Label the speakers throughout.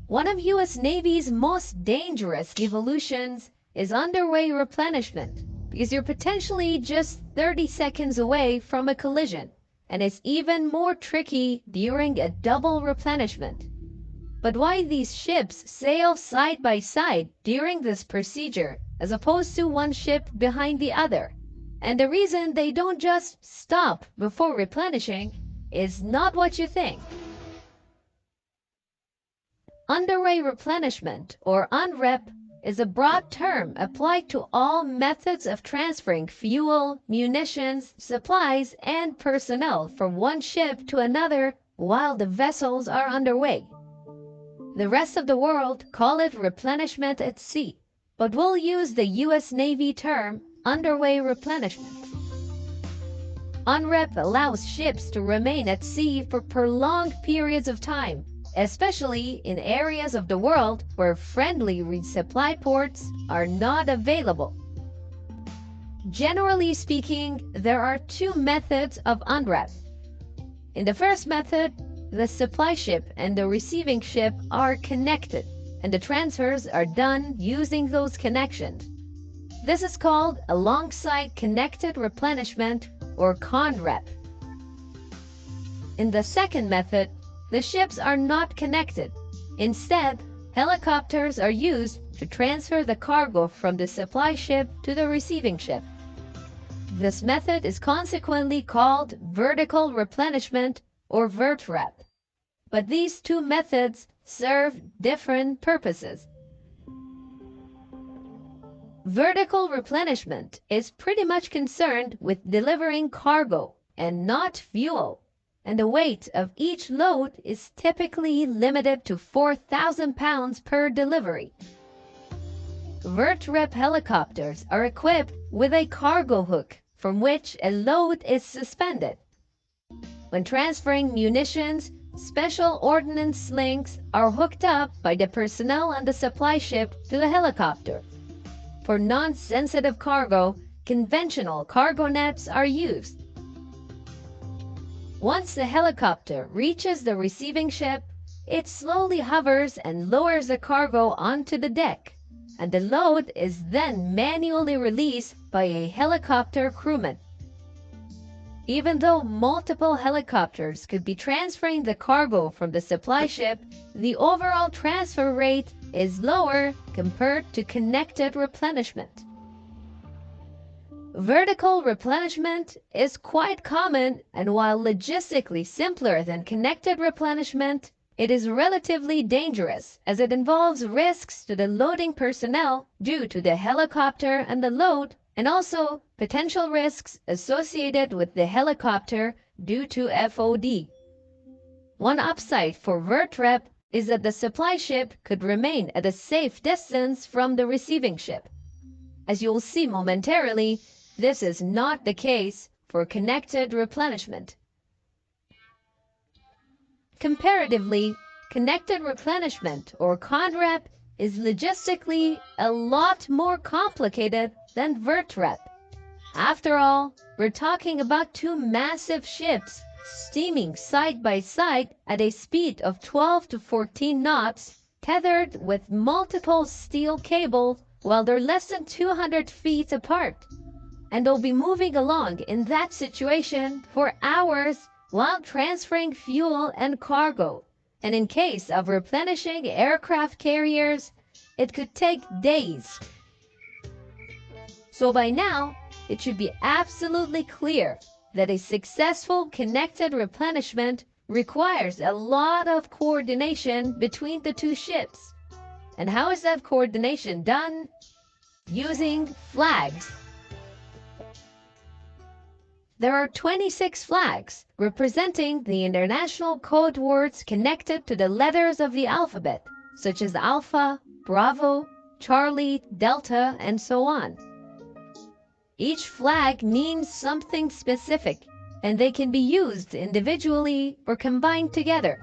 Speaker 1: One of US Navy's most dangerous evolutions is underway replenishment, because you're potentially just 30 seconds away from a collision, and it's even more tricky during a double replenishment. But why these ships sail side by side during this procedure as opposed to one ship behind the other? And the reason they don't just stop before replenishing is not what you think. Underway replenishment, or UNREP, is a broad term applied to all methods of transferring fuel, munitions, supplies, and personnel from one ship to another while the vessels are underway. The rest of the world call it replenishment at sea, but we'll use the US Navy term underway replenishment. UNREP allows ships to remain at sea for prolonged periods of time, especially in areas of the world where friendly resupply ports are not available. Generally speaking, there are two methods of UNREP. In the first method, the supply ship and the receiving ship are connected, and the transfers are done using those connections. This is called alongside connected replenishment, or CONREP. In the second method, the ships are not connected. Instead, helicopters are used to transfer the cargo from the supply ship to the receiving ship. This method is consequently called vertical replenishment, or VERTREP. But these two methods serve different purposes. Vertical replenishment is pretty much concerned with delivering cargo and not fuel, and the weight of each load is typically limited to 4,000 pounds per delivery. VERTREP helicopters are equipped with a cargo hook from which a load is suspended. When transferring munitions, special ordnance slings are hooked up by the personnel on the supply ship to the helicopter. For non-sensitive cargo, conventional cargo nets are used. Once the helicopter reaches the receiving ship, it slowly hovers and lowers the cargo onto the deck, and the load is then manually released by a helicopter crewman. Even though multiple helicopters could be transferring the cargo from the supply ship, the overall transfer rate is lower compared to connected replenishment. Vertical replenishment is quite common, and while logistically simpler than connected replenishment, it is relatively dangerous as it involves risks to the loading personnel due to the helicopter and the load, and also potential risks associated with the helicopter due to FOD. One upside for VERTREP is that the supply ship could remain at a safe distance from the receiving ship. As you'll see momentarily, this is not the case for connected replenishment. Comparatively, connected replenishment, or CONREP, is logistically a lot more complicated than VERTREP. After all, we're talking about two massive ships steaming side by side at a speed of 12 to 14 knots, tethered with multiple steel cables while they're less than 200 feet apart. And they'll be moving along in that situation for hours while transferring fuel and cargo. And in case of replenishing aircraft carriers, it could take days. So by now, it should be absolutely clear that a successful connected replenishment requires a lot of coordination between the two ships. And how is that coordination done? Using flags. There are 26 flags representing the international code words connected to the letters of the alphabet, such as Alpha, Bravo, Charlie, Delta, and so on. Each flag means something specific, and they can be used individually or combined together.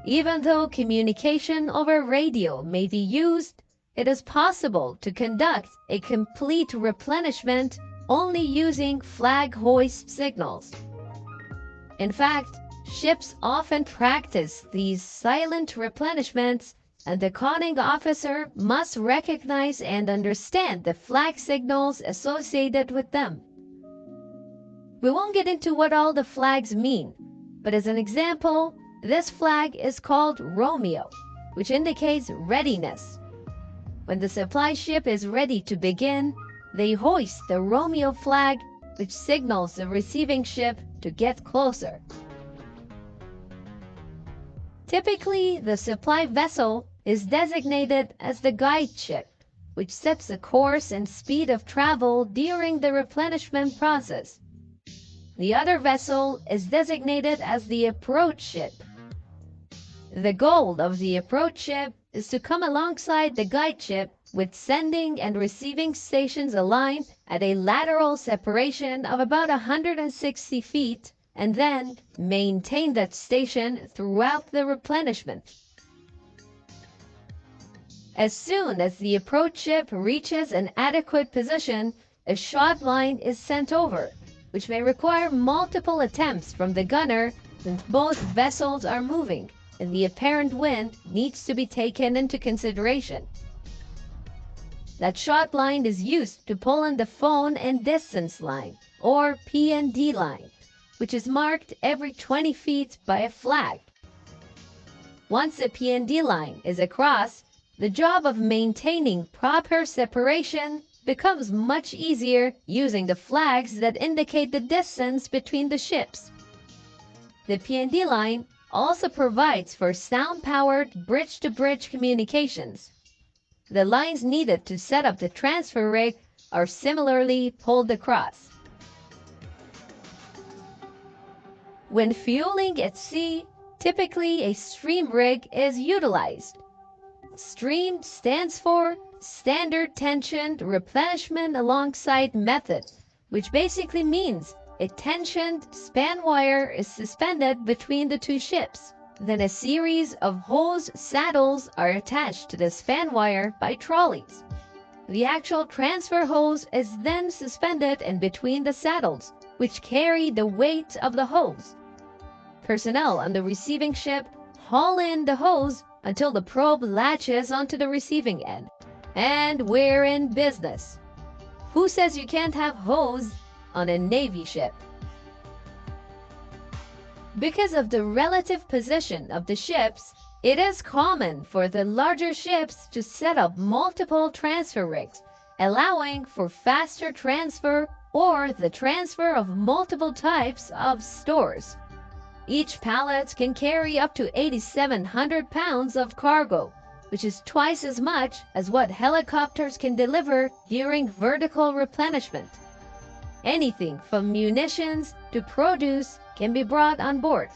Speaker 1: Even though communication over radio may be used, it is possible to conduct a complete replenishment only using flag hoist signals. In fact, ships often practice these silent replenishments, and the conning officer must recognize and understand the flag signals associated with them. We won't get into what all the flags mean, but as an example, this flag is called Romeo, which indicates readiness. When the supply ship is ready to begin, they hoist the Romeo flag, which signals the receiving ship to get closer. Typically, the supply vessel is designated as the guide ship, which sets the course and speed of travel during the replenishment process. The other vessel is designated as the approach ship. The goal of the approach ship is to come alongside the guide ship with sending and receiving stations aligned at a lateral separation of about 160 feet, and then maintain that station throughout the replenishment. As soon as the approach ship reaches an adequate position, a shot line is sent over, which may require multiple attempts from the gunner since both vessels are moving and the apparent wind needs to be taken into consideration. That shot line is used to pull in the phone and distance line, or P&D line, which is marked every 20 feet by a flag. Once the P&D line is across, the job of maintaining proper separation becomes much easier using the flags that indicate the distance between the ships. The P&D line also provides for sound-powered bridge-to-bridge communications. The lines needed to set up the transfer rig are similarly pulled across. When fueling at sea, typically a stream rig is utilized. Stream stands for Standard Tension Replenishment Alongside Method, which basically means a tensioned span wire is suspended between the two ships. Then a series of hose saddles are attached to the span wire by trolleys. The actual transfer hose is then suspended in between the saddles, which carry the weight of the hose. Personnel on the receiving ship haul in the hose until the probe latches onto the receiving end. And we're in business. Who says you can't have hose on a Navy ship? Because of the relative position of the ships, it is common for the larger ships to set up multiple transfer rigs, allowing for faster transfer or the transfer of multiple types of stores. Each pallet can carry up to 8,700 pounds of cargo, which is twice as much as what helicopters can deliver during vertical replenishment. Anything from munitions to produce can be brought on board.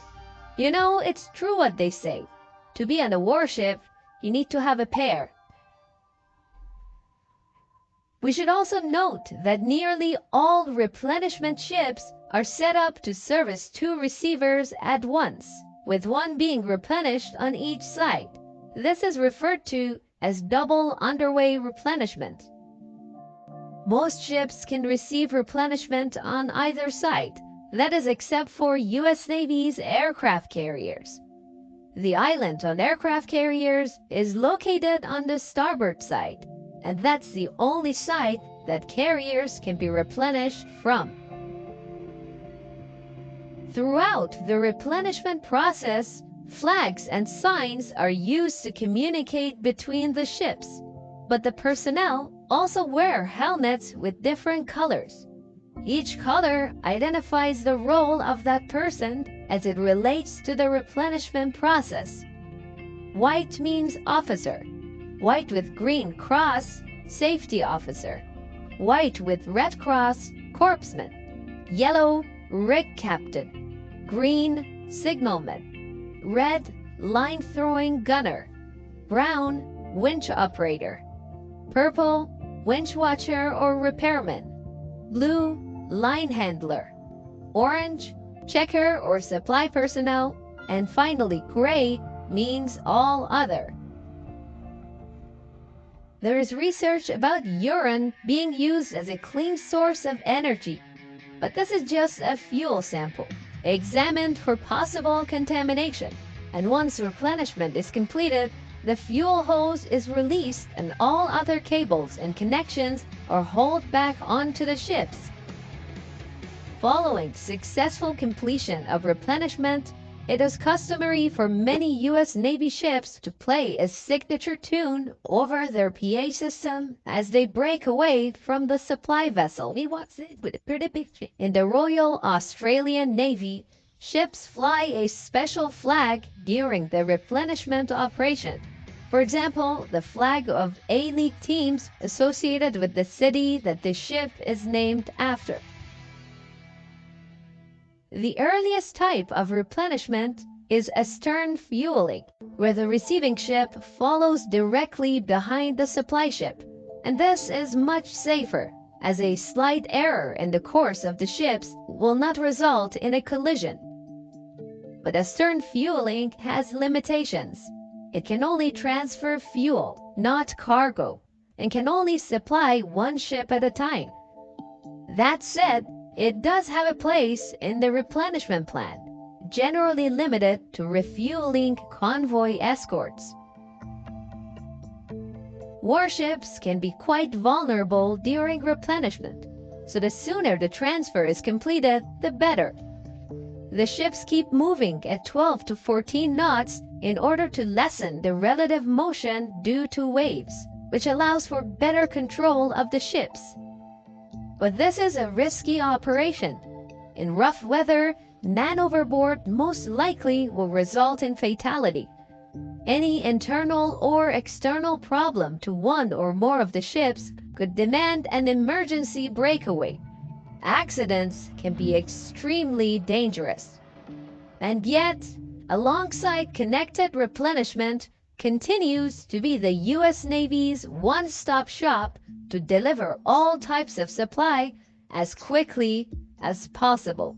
Speaker 1: You know, it's true what they say. To be on a warship, you need to have a pair. We should also note that nearly all replenishment ships are set up to service two receivers at once, with one being replenished on each side. This is referred to as double underway replenishment. Most ships can receive replenishment on either side, that is except for US Navy's aircraft carriers. The island on aircraft carriers is located on the starboard side, and that's the only side that carriers can be replenished from. Throughout the replenishment process, flags and signs are used to communicate between the ships, but the personnel also wear helmets with different colors. Each color identifies the role of that person as it relates to the replenishment process. White means officer. White with green cross, safety officer. White with red cross, corpsman. Yellow, rig captain. Green, signalman. Red, line throwing gunner. Brown, winch operator. Purple, winch watcher or repairman. Blue, line handler. Orange, checker or supply personnel. And finally, gray means all other. There is research about urine being used as a clean source of energy, but this is just a fuel sample. examined for possible contamination, and once replenishment is completed, the fuel hose is released and all other cables and connections are hauled back onto the ships. Following successful completion of replenishment, it is customary for many U.S. Navy ships to play a signature tune over their PA system as they break away from the supply vessel. In the Royal Australian Navy, ships fly a special flag during the replenishment operation. For example, the flag of A-League teams associated with the city that the ship is named after. The earliest type of replenishment is astern fueling, where the receiving ship follows directly behind the supply ship, and this is much safer, as a slight error in the course of the ships will not result in a collision. But astern fueling has limitations. It can only transfer fuel, not cargo, and can only supply one ship at a time. That said, it does have a place in the replenishment plan, generally limited to refueling convoy escorts. Warships can be quite vulnerable during replenishment, so the sooner the transfer is completed, the better. The ships keep moving at 12 to 14 knots in order to lessen the relative motion due to waves, which allows for better control of the ships. But this is a risky operation. In rough weather, man overboard most likely will result in fatality. Any internal or external problem to one or more of the ships could demand an emergency breakaway. Accidents can be extremely dangerous. And yet, alongside connected replenishment, continues to be the U.S. Navy's one-stop shop to deliver all types of supply as quickly as possible.